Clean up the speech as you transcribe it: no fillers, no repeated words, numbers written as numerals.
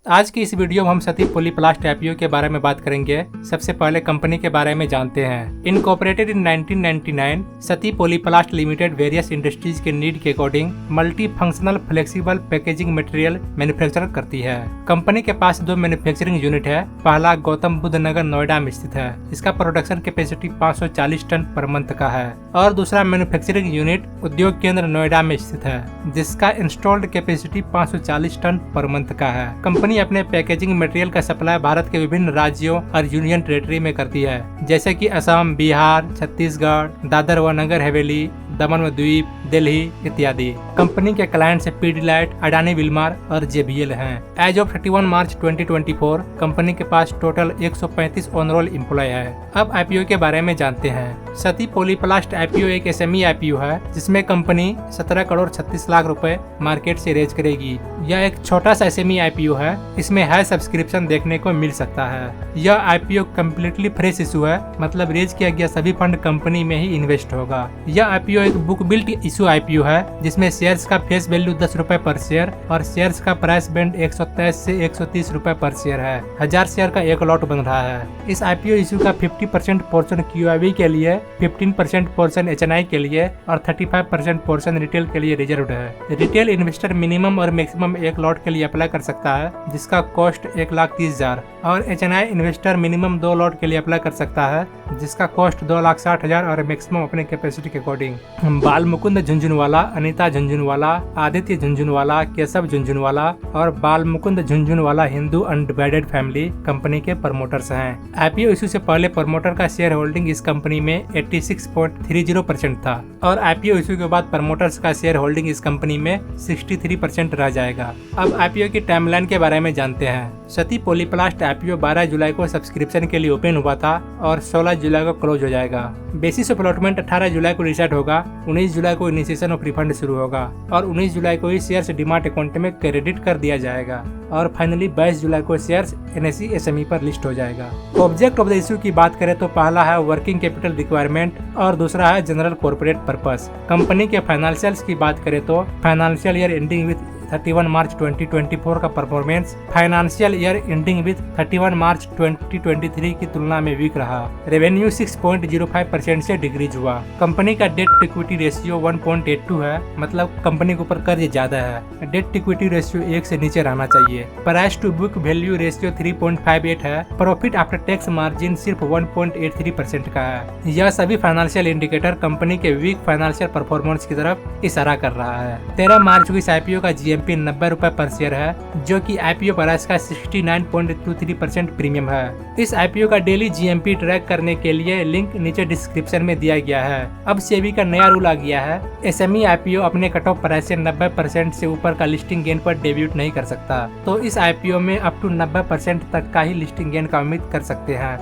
आज की इस वीडियो में हम सती पॉलीप्लास्ट आईपीओ के बारे में बात करेंगे। सबसे पहले कंपनी के बारे में जानते हैं। Incorporated in 1999, Sati Polyplast limited various industries के नीड के according multi functional flexible packaging material manufacture करती है। कंपनी के पास 2 मैन्युफैक्चरिंग यूनिट है। पहला गौतम बुद्ध नगर नोएडा में स्थित है। इसका production capacity 540 ton per month का है। और दूसरा मैन्युफैक्चरिंग यूनिट उद्योग केंद्र नोएडा में स्थित है, जिसका installed capacity 540 ton per month का है। कंपनी अपने पैकेजिंग मटेरियल का सप्लाई भारत के विभिन्न राज्यों और यूनियन टेरिटरी में करती है, जैसे कि असम, बिहार, छत्तीसगढ़, दादर व नगर हवेली, दमन व द्वीप, दिल्ली इत्यादि। कंपनी के क्लाइंट्स पीडीलाइट, अडानी विल्मार और जेबीएल हैं। एज ऑफ 31 मार्च 2024 कंपनी के पास टोटल 135 ऑनरोल एम्प्लॉय है। अब आईपीओ के बारे में जानते हैं। सती पॉलीप्लास्ट आईपीओ एक एसएमई आईपीओ है, जिसमें कंपनी 17 करोड़ 36 लाख रुपए मार्केट से रेज करेगी। यह एक छोटा सा एसएमई आईपीओ है। इसमें हाई सब्सक्रिप्शन देखने को मिल सकता है। यह आईपीओ कम्प्लीटली फ्रेश इशू है, मतलब रेज किया गया सभी फंड कंपनी में ही इन्वेस्ट होगा। यह आईपीओ एक बुक बिल्ट इशू आईपीओ है, जिसमें शेयर्स का फेस वैल्यू 10 रुपए पर शेयर और शेयर्स का प्राइस बैंड 123 से 130 रुपए पर शेयर है। 1000 शेयर का एक लॉट बन रहा है। इस आईपीओ इशू का 50% पोर्शन क्यूआईबी के लिए, 15% पोर्शन एचएनआई के लिए और 35% पोर्शन रिटेल के लिए रिजर्व्ड है। रिटेल इन्वेस्टर मिनिमम और मैक्सिमम एक लॉट के लिए अप्लाई कर सकता है, जिसका कॉस्ट 1,30,000 और एचएनआई इन्वेस्टर मिनिमम 2 लॉट के लिए अप्लाई कर सकता है, जिसका कॉस्ट 2,60,000 और मैक्सिमम अपने कैपेसिटी के अकॉर्डिंग। बाल मुकुंद झुंझुनवाला, अनीता झुंझुनवाला, आदित्य झुंझुनवाला, केशव झुंझुनवाला और बाल Mukund Jhunjhunwala Hindu undivided family company के प्रमोटर्स हैं। आईपीओ इशू से पहले प्रमोटर का शेयर होल्डिंग इस कंपनी में 86.30% था और आईपीओ इशू के बाद प्रमोटर्स का शेयर होल्डिंग इस कंपनी में 63% रह जाएगा। अब आईपीओ की टाइमलाइन के बारे में जानते हैं। सती पॉलीप्लास्ट आईपीओ 12 जुलाई को सब्सक्रिप्शन के लिए ओपन हुआ था और 16 जुलाई को क्लोज हो जाएगा। बेसिस ऑफ अलॉटमेंट 18 जुलाई को डिसाइड होगा। 19 जुलाई को इनिशिएशन ऑफ रिफंड शुरू होगा और 19 जुलाई को ही शेयर्स डिमार्ट अकाउंट में क्रेडिट कर दिया जाएगा और फाइनली 22 जुलाई को शेयर्स एनएसई एसएमई पर लिस्ट हो जाएगा। ऑब्जेक्ट ऑफ द इशू की बात करें तो पहला है वर्किंग कैपिटल रिक्वायरमेंट और दूसरा है जनरल कॉर्पोरेट पर्पस। कंपनी के फाइनेंशियल्स की बात करें तो फाइनेंशियल ईयर एंडिंग विद 31 मार्च 2024 का performance financial year ending with 31 मार्च 2023 की तुलना में वीक रहा। रेवेन्यू 6.05% से डिक्रीज हुआ। कंपनी का डेट टू इक्विटी रेशियो 1.82 है, मतलब कंपनी के ऊपर कर्ज ज्यादा है। डेट टू इक्विटी रेशियो 1 से नीचे रहना चाहिए। Price to book value ratio 3.58 है। प्रॉफिट आफ्टर टैक्स मार्जिन सिर्फ 1.83% का है। यह सभी फाइनेंशियल इंडिकेटर कंपनी के वीक फाइनेंशियल परफॉर्मेंस की तरफ इशारा कर रहा है। 13 मार्च को इस आईपीओ का जीएमपी 90 रुपए पर शेयर है, जो कि आईपीओ प्राइस का 69.23% प्रीमियम है। इस आईपीओ का डेली जीएमपी ट्रैक करने के लिए लिंक नीचे डिस्क्रिप्शन में दिया गया है। अब सेबी का नया रूल आ गया है। एसएमई आईपीओ अपने कट ऑफ प्राइस से 90% से ऊपर का लिस्टिंग गेन पर डेब्यूट नहीं कर सकता, तो इस आईपीओ में अप टू 90% तक का ही लिस्टिंग गेन का उम्मीद कर सकते हैं।